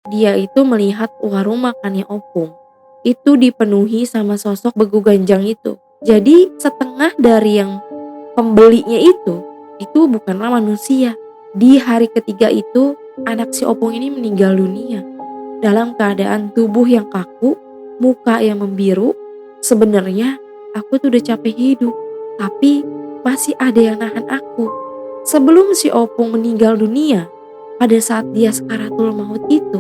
Dia itu melihat warung makannya Opung itu dipenuhi sama sosok Begu Ganjang itu. Jadi setengah dari yang pembelinya itu bukanlah manusia. Di hari ketiga itu, anak si Opung ini meninggal dunia dalam keadaan tubuh yang kaku, muka yang membiru. Sebenarnya aku tuh udah capek hidup, tapi masih ada yang nahan aku. Sebelum si Opung meninggal dunia, pada saat dia sakaratul maut itu,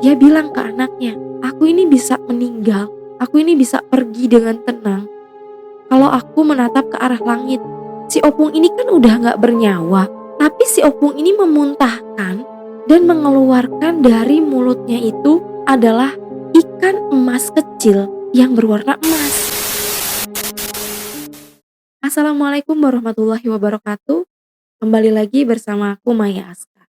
dia bilang ke anaknya, "Aku ini bisa meninggal, aku ini bisa pergi dengan tenang kalau aku menatap ke arah langit." Si Opung ini kan udah gak bernyawa, tapi si Opung ini memuntahkan dan mengeluarkan dari mulutnya itu adalah ikan emas kecil yang berwarna emas. Assalamualaikum warahmatullahi wabarakatuh. Kembali lagi bersama aku Maya Aska.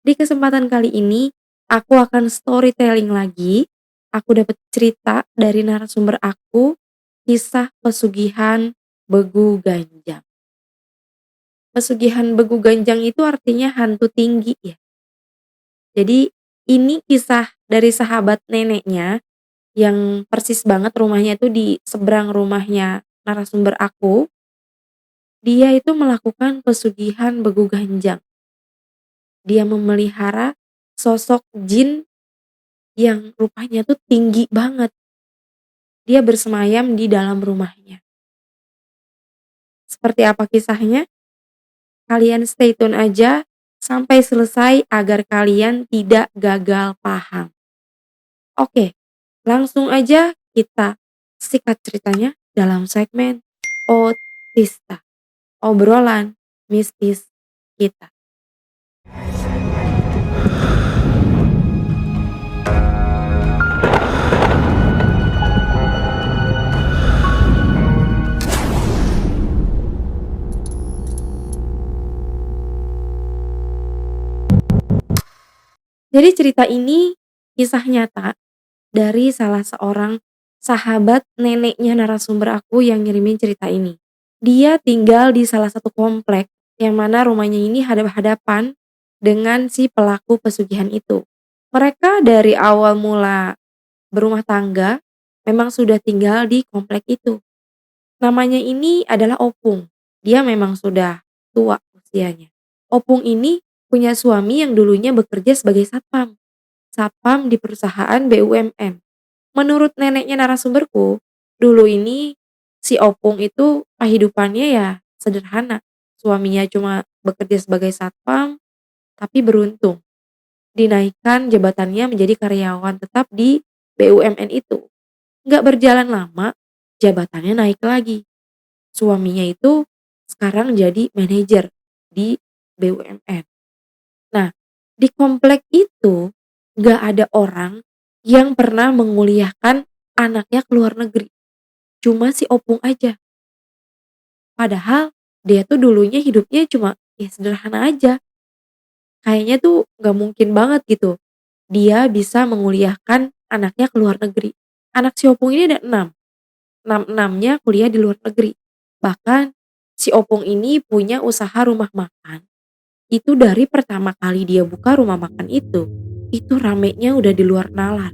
Di kesempatan kali ini, aku akan storytelling lagi. Aku dapat cerita dari narasumber aku, kisah pesugihan Begu Ganjang. Pesugihan Begu Ganjang itu artinya hantu tinggi ya. Jadi ini kisah dari sahabat neneknya yang persis banget rumahnya itu di seberang rumahnya narasumber aku. Dia itu melakukan pesugihan Begu Ganjang. Dia memelihara sosok jin yang rupanya tuh tinggi banget. Dia bersemayam di dalam rumahnya. Seperti apa kisahnya? Kalian stay tune aja sampai selesai agar kalian tidak gagal paham. Oke, langsung aja kita sikat ceritanya dalam segmen Otista, obrolan mistis kita. Jadi cerita ini kisah nyata dari salah seorang sahabat neneknya narasumber aku yang ngirimin cerita ini. Dia tinggal di salah satu komplek yang mana rumahnya ini hadap-hadapan dengan si pelaku pesugihan itu. Mereka dari awal mula berumah tangga memang sudah tinggal di komplek itu. Namanya ini adalah Opung. Dia memang sudah tua usianya. Opung ini punya suami yang dulunya bekerja sebagai satpam. Satpam di perusahaan BUMN. Menurut neneknya narasumberku, dulu ini si Opung itu kehidupannya ya sederhana. Suaminya cuma bekerja sebagai satpam, tapi beruntung dinaikkan jabatannya menjadi karyawan tetap di BUMN itu. Nggak berjalan lama, jabatannya naik lagi. Suaminya itu sekarang jadi manajer di BUMN. Nah, di komplek itu nggak ada orang yang pernah menguliahkan anaknya ke luar negeri. Cuma si Opung aja. Padahal dia tuh dulunya hidupnya cuma ya sederhana aja. Kayaknya tuh nggak mungkin banget gitu. Dia bisa menguliahkan anaknya ke luar negeri. Anak si Opung ini ada 6. Enam-enamnya kuliah di luar negeri. Bahkan si Opung ini punya usaha rumah makan. Itu dari pertama kali dia buka rumah makan itu ramenya udah di luar nalar.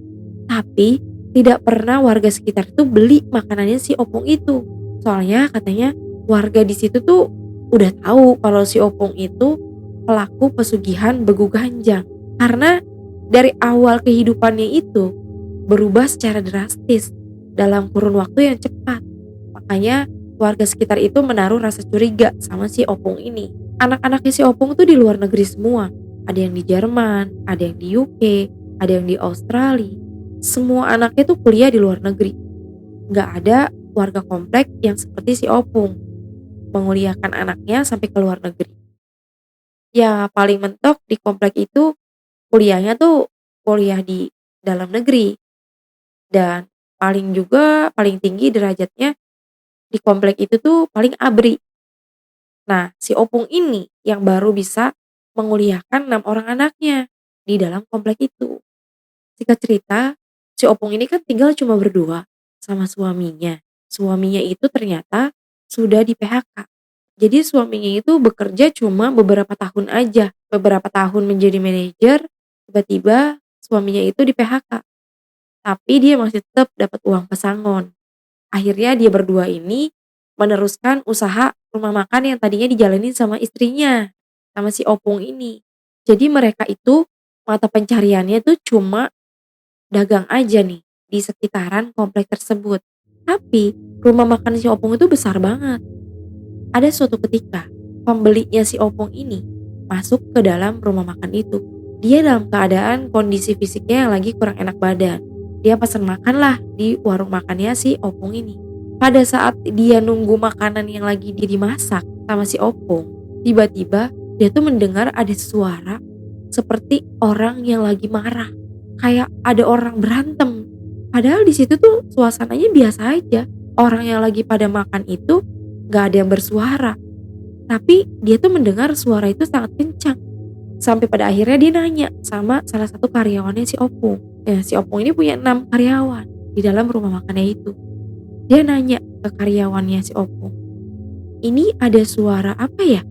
Tapi tidak pernah warga sekitar itu beli makanannya si Opung itu. Soalnya katanya warga di situ tuh udah tahu kalau si Opung itu pelaku pesugihan Begu Ganjang. Karena dari awal kehidupannya itu berubah secara drastis dalam kurun waktu yang cepat. Makanya warga sekitar itu menaruh rasa curiga sama si Opung ini. Anak-anaknya si Opung tuh di luar negeri semua. Ada yang di Jerman, ada yang di UK, ada yang di Australia. Semua anaknya tuh kuliah di luar negeri. Nggak ada warga komplek yang seperti si Opung menguliahkan anaknya sampai ke luar negeri. Ya paling mentok di komplek itu kuliahnya tuh kuliah di dalam negeri. Dan paling tinggi derajatnya di komplek itu tuh paling ABRI. Nah, si Opung ini yang baru bisa menguliahkan 6 orang anaknya di dalam komplek itu. Singkat cerita, si Opung ini kan tinggal cuma berdua sama suaminya. Suaminya itu ternyata sudah di PHK. Jadi suaminya itu bekerja cuma beberapa tahun aja. Beberapa tahun menjadi manajer, tiba-tiba suaminya itu di-PHK, tapi dia masih tetap dapat uang pesangon. Akhirnya dia berdua ini meneruskan usaha rumah makan yang tadinya dijalanin sama istrinya, sama si opung ini. Jadi mereka itu mata pencariannya tuh cuma dagang aja nih di sekitaran komplek tersebut. Tapi rumah makan si opung itu besar banget. Ada suatu ketika pembelinya si opung ini masuk ke dalam rumah makan itu. Dia dalam keadaan kondisi fisiknya yang lagi kurang enak badan. Dia pesan makan lah di warung makannya si opung ini. Pada saat dia nunggu makanan yang lagi dia dimasak sama si opung, tiba-tiba dia tuh mendengar ada suara seperti orang yang lagi marah, kayak ada orang berantem. Padahal di situ tuh suasananya biasa aja. Orang yang lagi pada makan itu gak ada yang bersuara. Tapi dia tuh mendengar suara itu sangat kencang. Sampai pada akhirnya dia nanya sama salah satu karyawannya si opung. Si opung ini punya 6 karyawan di dalam rumah makannya itu. Dia nanya ke karyawannya si opung, "Ini ada suara apa ya?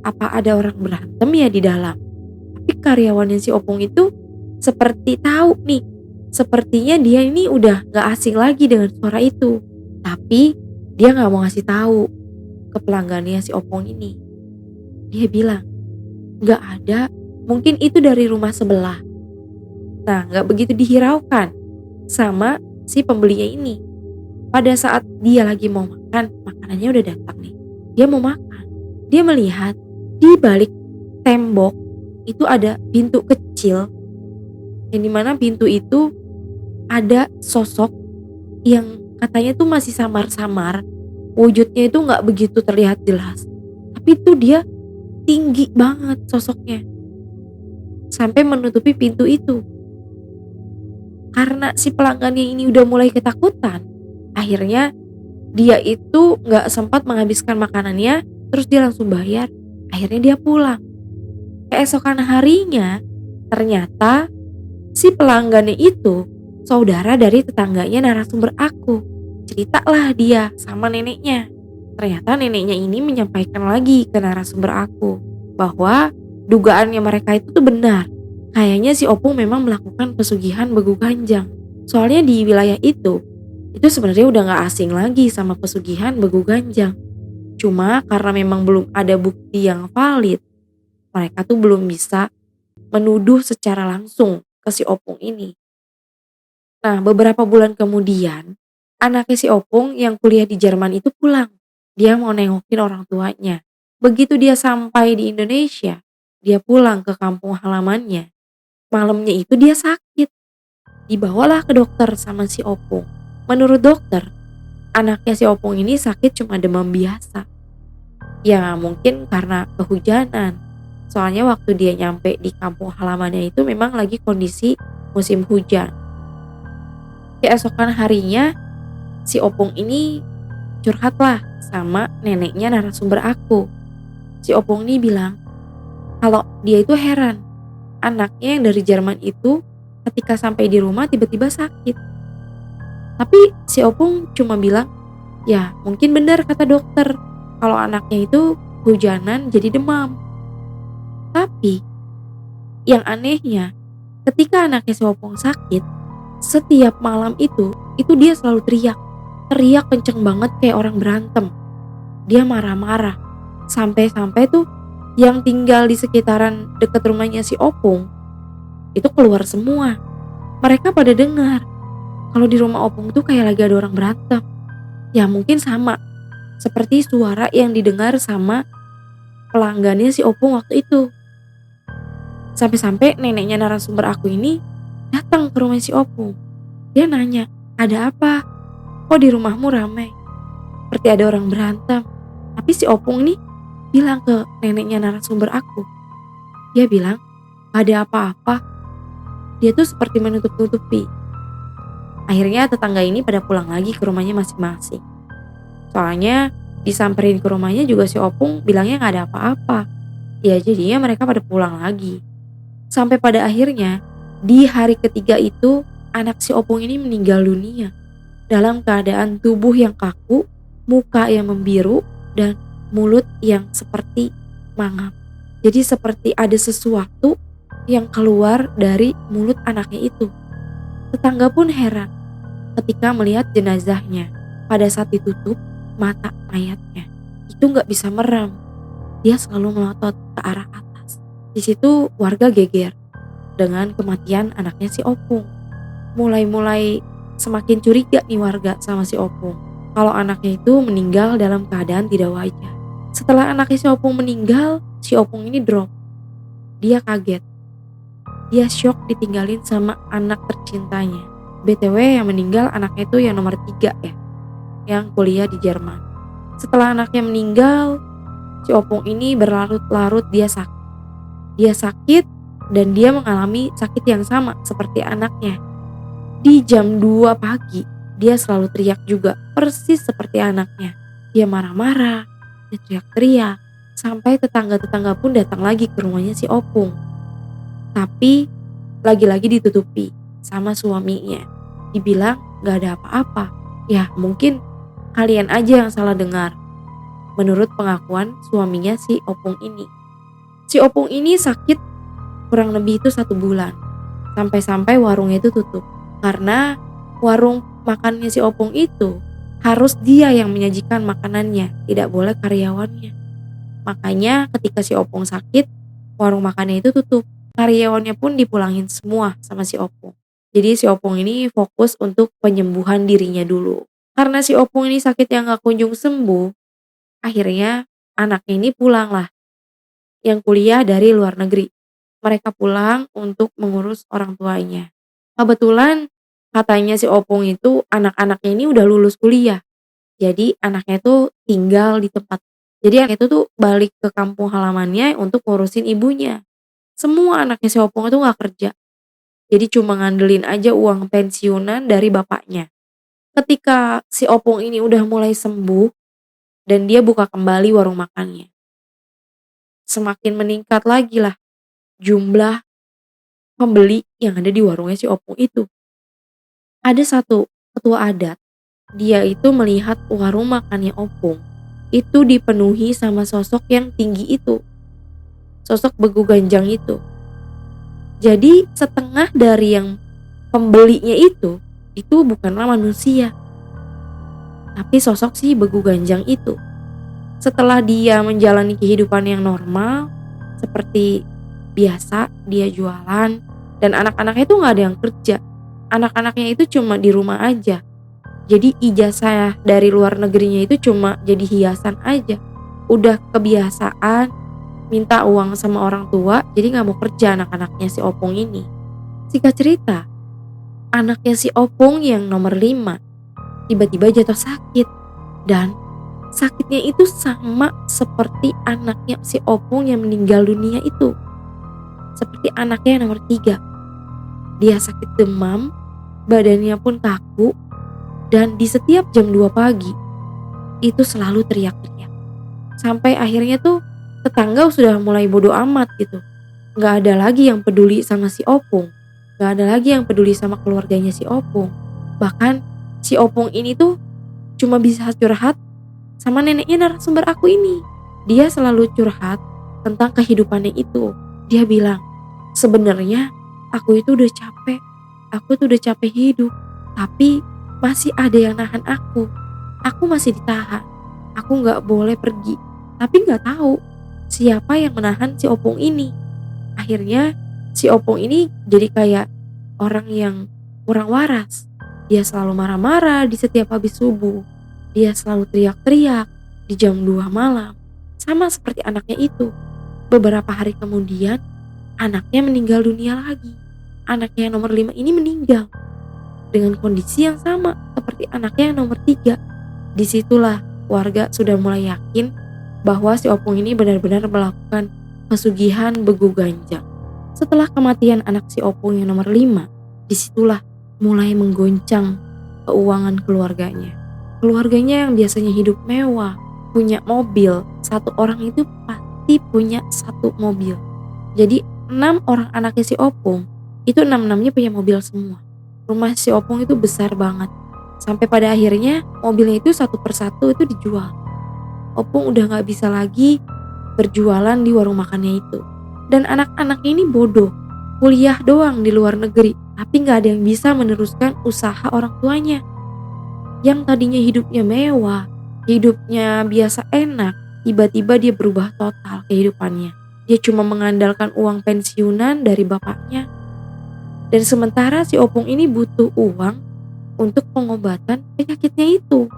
Apa ada orang berantem ya di dalam?" Tapi karyawannya si opung itu seperti tahu nih. Sepertinya dia ini udah gak asing lagi dengan suara itu. Tapi dia gak mau ngasih tahu ke pelanggannya si opung ini. Dia bilang, "Gak ada, mungkin itu dari rumah sebelah." Nah, gak begitu dihiraukan sama si pembelinya ini. Pada saat dia lagi mau makan, makanannya udah datang nih. Dia mau makan. Dia melihat di balik tembok itu ada pintu kecil, yang dimana pintu itu ada sosok yang katanya tuh masih samar-samar. Wujudnya itu gak begitu terlihat jelas. Tapi tuh dia tinggi banget sosoknya. Sampai menutupi pintu itu. Karena si pelanggannya ini udah mulai ketakutan, akhirnya dia itu gak sempat menghabiskan makanannya. Terus dia langsung bayar. Akhirnya dia pulang. Keesokan harinya ternyata si pelanggannya itu saudara dari tetangganya narasumber aku. Ceritalah dia sama neneknya. Ternyata neneknya ini menyampaikan lagi ke narasumber aku bahwa dugaannya mereka itu tuh benar. Kayaknya si opung memang melakukan pesugihan begu ganjang. Soalnya di wilayah itu sebenarnya udah gak asing lagi sama pesugihan begu ganjang. Cuma karena memang belum ada bukti yang valid, mereka tuh belum bisa menuduh secara langsung ke si opung ini. Nah, beberapa bulan kemudian, anaknya si opung yang kuliah di Jerman itu pulang. Dia mau nengokin orang tuanya. Begitu dia sampai di Indonesia, dia pulang ke kampung halamannya. Malamnya itu dia sakit. Dibawalah ke dokter sama si opung. Menurut dokter, anaknya si opung ini sakit cuma demam biasa. Ya mungkin karena kehujanan. Soalnya waktu dia nyampe di kampung halamannya itu memang lagi kondisi musim hujan. Keesokan harinya si opung ini curhatlah sama neneknya narasumber aku. Si opung ini bilang kalau dia itu heran. Anaknya yang dari Jerman itu ketika sampai di rumah tiba-tiba sakit. Tapi si opung cuma bilang, ya mungkin benar kata dokter kalau anaknya itu hujanan jadi demam. Tapi yang anehnya ketika anaknya si opung sakit, setiap malam itu dia selalu teriak. Teriak kenceng banget kayak orang berantem. Dia marah-marah. Sampai-sampai tuh yang tinggal di sekitaran dekat rumahnya si opung itu keluar semua. Mereka pada dengar kalau di rumah opung tuh kayak lagi ada orang berantem. Ya mungkin sama seperti suara yang didengar sama pelanggannya si opung waktu itu. Sampai-sampai neneknya narasumber aku ini datang ke rumah si opung. Dia nanya, "Ada apa? Kok di rumahmu ramai? Seperti ada orang berantem." Tapi si opung ini bilang ke neneknya narasumber aku. Dia bilang, "Gak ada apa-apa." Dia tuh seperti menutup-nutupi. Akhirnya tetangga ini pada pulang lagi ke rumahnya masing-masing. Soalnya disamperin ke rumahnya juga si opung bilangnya gak ada apa-apa. Ya jadinya mereka pada pulang lagi. Sampai pada akhirnya di hari ketiga itu anak si opung ini meninggal dunia. Dalam keadaan tubuh yang kaku, muka yang membiru, dan mulut yang seperti mangap. Jadi seperti ada sesuatu yang keluar dari mulut anaknya itu. Tetangga pun heran ketika melihat jenazahnya. Pada saat ditutup mata mayatnya, itu nggak bisa merem. Dia selalu melotot ke arah atas. Di situ warga geger dengan kematian anaknya si Opung. Mulai semakin curiga nih warga sama si Opung. Kalau anaknya itu meninggal dalam keadaan tidak wajar. Setelah anaknya si Opung meninggal, si Opung ini drop. Dia kaget. Dia shock ditinggalin sama anak tercintanya. BTW yang meninggal anaknya itu yang nomor 3 ya, yang kuliah di Jerman. Setelah anaknya meninggal, si Opung ini berlarut-larut dia sakit. Dia sakit dan dia mengalami sakit yang sama seperti anaknya. Di jam 2 pagi, dia selalu teriak juga, persis seperti anaknya. Dia marah-marah, dia teriak-teriak, sampai tetangga-tetangga pun datang lagi ke rumahnya si Opung. Tapi lagi-lagi ditutupi sama suaminya. Dibilang gak ada apa-apa. Ya mungkin kalian aja yang salah dengar. Menurut pengakuan suaminya si Opung ini. Si Opung ini sakit kurang lebih itu 1 bulan. Sampai-sampai warungnya itu tutup. Karena warung makannya si Opung itu harus dia yang menyajikan makanannya. Tidak boleh karyawannya. Makanya ketika si Opung sakit, warung makannya itu tutup. Karyawannya pun dipulangin semua sama si Opung. Jadi si Opung ini fokus untuk penyembuhan dirinya dulu. Karena si Opung ini sakit yang gak kunjung sembuh, akhirnya anaknya ini pulang lah. Yang kuliah dari luar negeri. Mereka pulang untuk mengurus orang tuanya. Kebetulan katanya si Opung itu anak-anaknya ini udah lulus kuliah. Jadi anaknya tuh tinggal di tempat. Jadi anaknya itu tuh balik ke kampung halamannya untuk ngurusin ibunya. Semua anaknya si Opung itu gak kerja. Jadi cuma ngandelin aja uang pensiunan dari bapaknya. Ketika si Opung ini udah mulai sembuh dan dia buka kembali warung makannya. Semakin meningkat lagi lah jumlah pembeli yang ada di warungnya si Opung itu. Ada satu ketua adat, dia itu melihat warung makannya Opung itu dipenuhi sama sosok yang tinggi itu. Sosok Begu Ganjang itu. Jadi setengah dari yang pembelinya itu bukanlah manusia. Tapi sosok si Begu Ganjang itu. Setelah dia menjalani kehidupan yang normal, seperti biasa dia jualan, dan anak-anaknya itu gak ada yang kerja. Anak-anaknya itu cuma di rumah aja. Jadi ijazah dari luar negerinya itu cuma jadi hiasan aja. Udah kebiasaan minta uang sama orang tua, jadi gak mau kerja anak-anaknya si Opung ini. Singkat cerita, anaknya si Opung yang nomor 5 tiba-tiba jatuh sakit. Dan sakitnya itu sama seperti anaknya si Opung yang meninggal dunia itu. Seperti anaknya yang nomor 3. Dia sakit demam, badannya pun kaku, dan di setiap jam 2 pagi itu selalu teriak-teriak. Sampai akhirnya tuh tetangga sudah mulai bodo amat gitu. Gak ada lagi yang peduli sama si Opung. Gak ada lagi yang peduli sama keluarganya si Opung. Bahkan si Opung ini tuh cuma bisa curhat sama neneknya narasumber aku ini. Dia selalu curhat tentang kehidupannya itu. Dia bilang, sebenarnya aku itu udah capek. Aku tuh udah capek hidup. Tapi masih ada yang nahan aku. Aku masih ditahan. Aku gak boleh pergi. Tapi gak tahu siapa yang menahan si Opung ini. Akhirnya si Opung ini jadi kayak orang yang kurang waras. Dia selalu marah-marah di setiap habis subuh. Dia selalu teriak-teriak di jam 2 malam. Sama seperti anaknya itu. Beberapa hari kemudian anaknya meninggal dunia lagi. Anaknya yang nomor 5 ini meninggal dengan kondisi yang sama seperti anaknya yang nomor 3. Disitulah warga sudah mulai yakin bahwa si Opung ini benar-benar melakukan pesugihan Begu Ganjang. Setelah kematian anak si Opung yang nomor 5, disitulah mulai menggoncang keuangan keluarganya. Keluarganya yang biasanya hidup mewah, punya mobil, satu orang itu pasti punya 1 mobil. Jadi 6 orang anaknya si Opung itu 6-6-nya punya mobil semua. Rumah si Opung itu besar banget. Sampai pada akhirnya mobilnya itu satu persatu itu dijual. Opung udah gak bisa lagi berjualan di warung makannya itu. Dan anak-anaknya ini bodoh. kuliah doang di luar negeri, tapi gak ada yang bisa meneruskan usaha orang tuanya. Yang tadinya hidupnya mewah, hidupnya biasa enak, tiba-tiba dia berubah total kehidupannya. Dia cuma mengandalkan uang pensiunan dari bapaknya. Dan sementara si Opung ini butuh uang untuk pengobatan penyakitnya itu.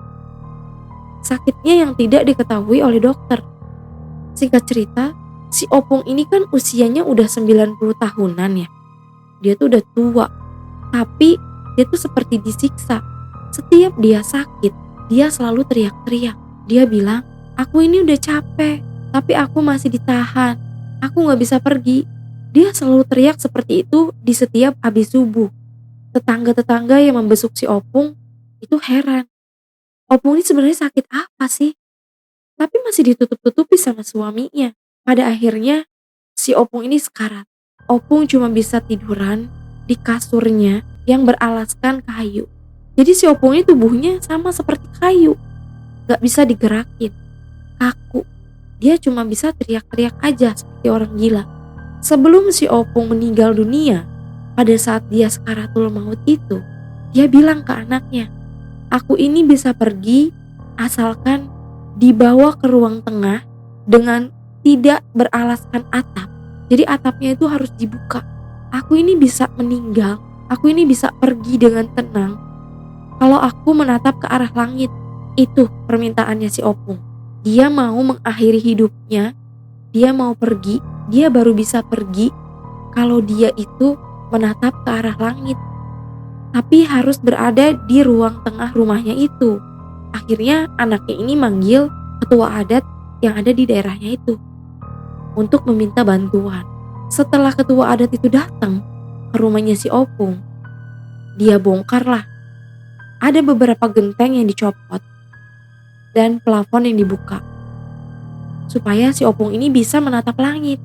Sakitnya yang tidak diketahui oleh dokter. Singkat cerita, si Opung ini kan usianya udah 90 tahunan ya. Dia tuh udah tua, tapi dia tuh seperti disiksa. Setiap dia sakit, dia selalu teriak-teriak. Dia bilang, aku ini udah capek, tapi aku masih ditahan. Aku gak bisa pergi. Dia selalu teriak seperti itu di setiap habis subuh. Tetangga-tetangga yang membesuk si Opung itu heran. Opung ini sebenarnya sakit apa sih? Tapi masih ditutup-tutupi sama suaminya. Pada akhirnya si Opung ini sekarat. Opung cuma bisa tiduran di kasurnya yang beralaskan kayu. Jadi si Opung ini tubuhnya sama seperti kayu, gak bisa digerakin, kaku. Dia cuma bisa teriak-teriak aja seperti orang gila. Sebelum si Opung meninggal dunia, pada saat dia sakaratul maut itu, dia bilang ke anaknya, aku ini bisa pergi asalkan dibawa ke ruang tengah dengan tidak beralaskan atap. Jadi atapnya itu harus dibuka. Aku ini bisa meninggal, aku ini bisa pergi dengan tenang kalau aku menatap ke arah langit. Itu permintaannya si Opung. Dia mau mengakhiri hidupnya, dia mau pergi, dia baru bisa pergi kalau dia itu menatap ke arah langit. Tapi harus berada di ruang tengah rumahnya itu. Akhirnya anaknya ini manggil ketua adat yang ada di daerahnya itu untuk meminta bantuan. Setelah ketua adat itu datang ke rumahnya si Opung, dia bongkarlah. Ada beberapa genteng yang dicopot dan plafon yang dibuka supaya si Opung ini bisa menatap langit.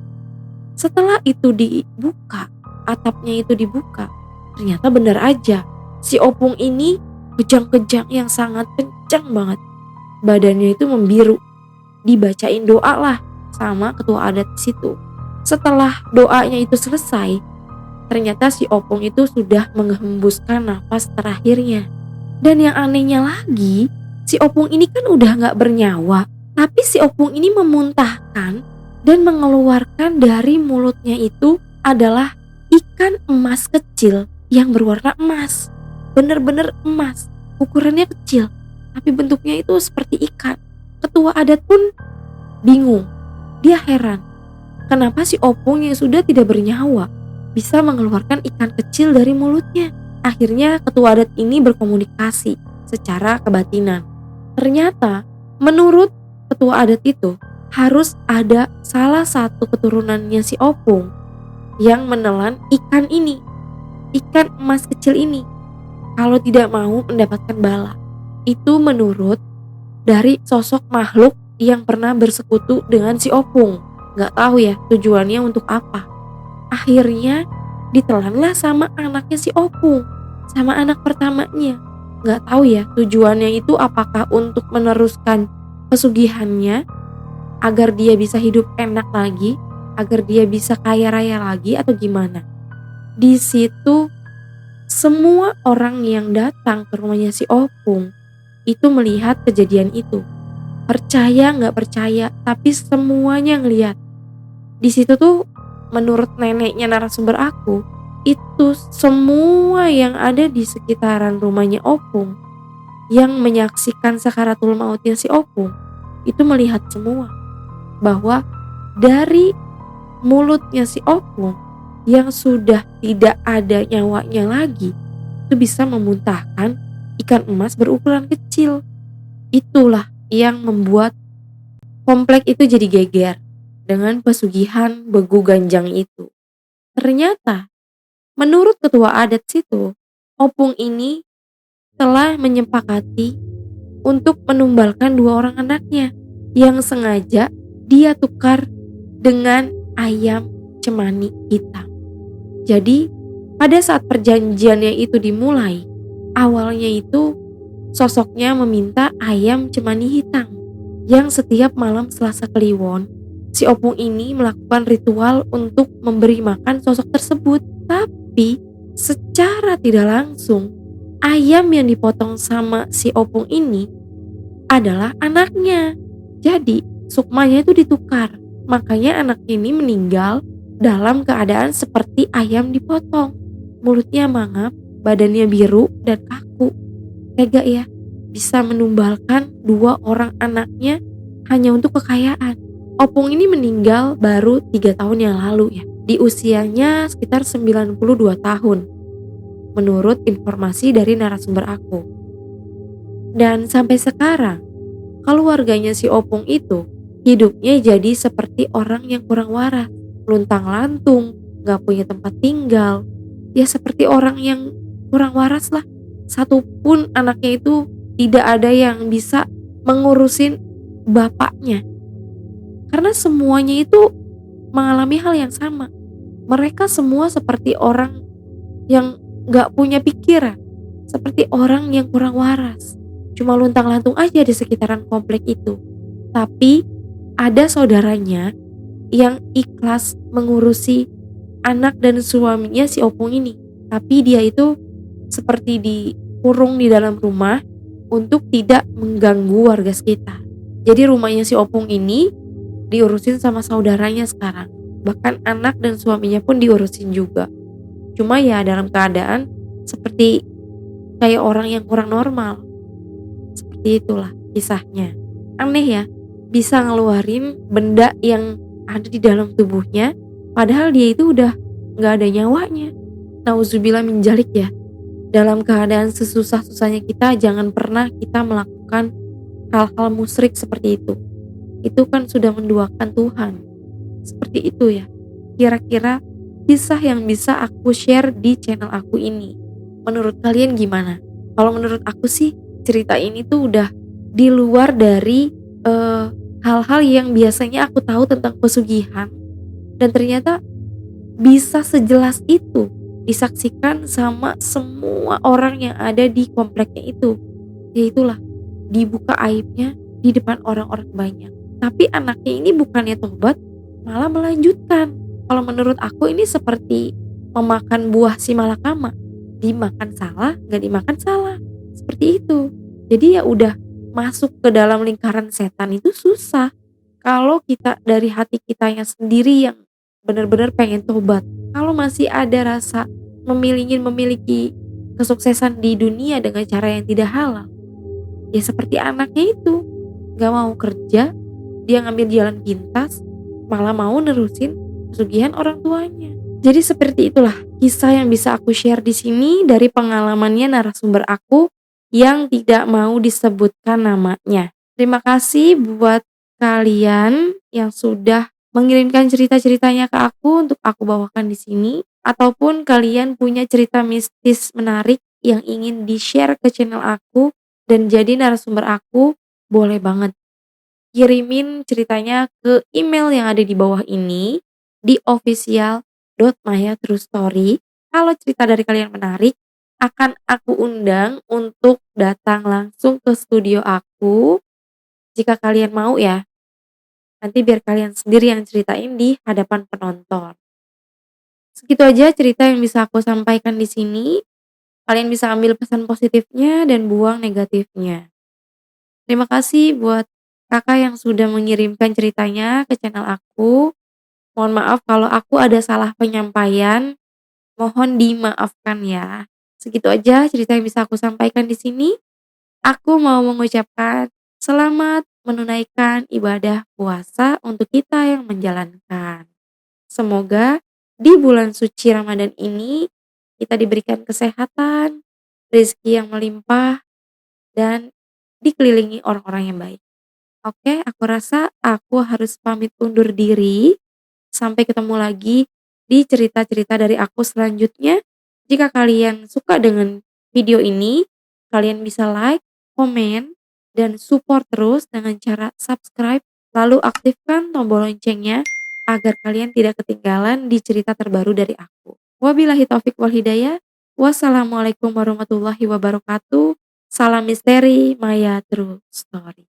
Setelah itu dibuka, atapnya itu dibuka, ternyata benar aja si Opung ini kejang-kejang yang sangat kencang banget. Badannya itu membiru. Dibacain doa lah sama ketua adat di situ. Setelah doanya itu selesai, ternyata si Opung itu sudah menghembuskan nafas terakhirnya. Dan yang anehnya lagi, si Opung ini kan udah gak bernyawa, tapi si Opung ini memuntahkan dan mengeluarkan dari mulutnya itu adalah ikan emas kecil yang berwarna emas. Bener-bener emas, ukurannya kecil, tapi bentuknya itu seperti ikan. Ketua adat pun bingung, dia heran. Kenapa si Opung yang sudah tidak bernyawa bisa mengeluarkan ikan kecil dari mulutnya? Akhirnya ketua adat ini berkomunikasi secara kebatinan. Ternyata menurut ketua adat itu harus ada salah satu keturunannya si Opung yang menelan ikan ini, ikan emas kecil ini, kalau tidak mau mendapatkan bala. Itu menurut dari sosok makhluk yang pernah bersekutu dengan si Opung. Gak tahu ya tujuannya untuk apa. Akhirnya ditelanlah sama anaknya si Opung, sama anak pertamanya. Gak tahu ya tujuannya itu apakah untuk meneruskan pesugihannya agar dia bisa hidup enak lagi, agar dia bisa kaya raya lagi, atau gimana. Di situ semua orang yang datang ke rumahnya si Opung itu melihat kejadian itu. Percaya gak percaya, tapi semuanya ngeliat. Di situ tuh menurut neneknya narasumber aku, itu semua yang ada di sekitaran rumahnya Opung yang menyaksikan sakaratul mautnya si Opung itu melihat semua bahwa dari mulutnya si Opung yang sudah tidak ada nyawanya lagi itu bisa memuntahkan ikan emas berukuran kecil. Itulah yang membuat komplek itu jadi geger dengan pesugihan Begu Ganjang itu. Ternyata menurut ketua adat situ, Opung ini telah menyepakati untuk menumbalkan 2 orang anaknya yang sengaja dia tukar dengan ayam cemani hitam. Jadi pada saat perjanjiannya itu dimulai, awalnya itu sosoknya meminta ayam cemani hitam yang setiap malam Selasa Kliwon Si opung ini melakukan ritual untuk memberi makan sosok tersebut. Tapi secara tidak langsung, ayam yang dipotong sama si opung ini adalah anaknya. Jadi sukmanya itu ditukar. Makanya anak ini meninggal dalam keadaan seperti ayam dipotong. Mulutnya mangap, badannya biru dan kaku. Tega ya, bisa menumbalkan dua orang anaknya hanya untuk kekayaan. Opung ini meninggal baru 3 tahun yang lalu ya. Di usianya sekitar 92 tahun. Menurut informasi dari narasumber aku. Dan sampai sekarang, keluarganya si opung itu hidupnya jadi seperti orang yang kurang waras. Luntang-lantung, gak punya tempat tinggal. Ya seperti orang yang kurang waras lah. Satupun anaknya itu tidak ada yang bisa mengurusin bapaknya. Karena semuanya itu mengalami hal yang sama. Mereka semua seperti orang yang gak punya pikiran. Seperti orang yang kurang waras. Cuma luntang-lantung aja di sekitaran komplek itu. Tapi ada saudaranya yang ikhlas mengurusi anak dan suaminya si opung ini. Tapi dia itu seperti dikurung di dalam rumah untuk tidak mengganggu warga sekitar. Jadi rumahnya si opung ini diurusin sama saudaranya sekarang. Bahkan anak dan suaminya pun diurusin juga. Cuma ya dalam keadaan seperti kayak orang yang kurang normal. Seperti itulah kisahnya. Aneh ya, bisa ngeluarin benda yang ada di dalam tubuhnya padahal dia itu udah gak ada nyawanya. Nauzubillah min dzalik ya. Dalam keadaan sesusah-susahnya kita, jangan pernah kita melakukan hal-hal musyrik seperti itu. Itu kan sudah menduakan Tuhan. Seperti itu ya. Kira-kira kisah yang bisa aku share di channel aku ini. Menurut kalian gimana? Kalau menurut aku sih cerita ini tuh udah di luar dari hal-hal yang biasanya aku tahu tentang pesugihan. Dan ternyata bisa sejelas itu disaksikan sama semua orang yang ada di kompleknya itu. Ya itulah, dibuka aibnya di depan orang-orang banyak. Tapi anaknya ini bukannya tobat, malah melanjutkan. Kalau menurut aku ini seperti memakan buah si malakama. Dimakan salah, gak dimakan salah. Seperti itu. Jadi ya udah masuk ke dalam lingkaran setan itu susah. Kalau kita dari hati kitanya sendiri yang benar-benar pengen tobat. Kalau masih ada rasa ingin memiliki kesuksesan di dunia dengan cara yang tidak halal. Ya seperti anaknya itu. Gak mau kerja, dia ngambil jalan pintas, malah mau nerusin pesugihan orang tuanya. Jadi seperti itulah kisah yang bisa aku share di sini dari pengalamannya narasumber aku yang tidak mau disebutkan namanya. Terima kasih buat kalian yang sudah mengirimkan cerita-ceritanya ke aku untuk aku bawakan di sini, ataupun kalian punya cerita mistis menarik yang ingin di-share ke channel aku dan jadi narasumber aku, boleh banget kirimin ceritanya ke email yang ada di bawah ini di official.maya-true-story. Kalau cerita dari kalian menarik, akan aku undang untuk datang langsung ke studio aku. Jika kalian mau ya, nanti biar kalian sendiri yang ceritain di hadapan penonton. Segitu aja cerita yang bisa aku sampaikan di sini. Kalian bisa ambil pesan positifnya dan buang negatifnya. Terima kasih buat kakak yang sudah mengirimkan ceritanya ke channel aku. Mohon maaf kalau aku ada salah penyampaian. Mohon dimaafkan ya. Segitu aja cerita yang bisa aku sampaikan di sini. Aku mau mengucapkan selamat menunaikan ibadah puasa untuk kita yang menjalankan. Semoga di bulan suci Ramadan ini kita diberikan kesehatan, rezeki yang melimpah, dan dikelilingi orang-orang yang baik. Oke, aku rasa aku harus pamit undur diri. Sampai ketemu lagi di cerita-cerita dari aku selanjutnya. Jika kalian suka dengan video ini, kalian bisa like, komen, dan support terus dengan cara subscribe, lalu aktifkan tombol loncengnya agar kalian tidak ketinggalan di cerita terbaru dari aku. Wabillahi taufik wal hidayah. Wassalamualaikum warahmatullahi wabarakatuh. Salam misteri, Maya True Story.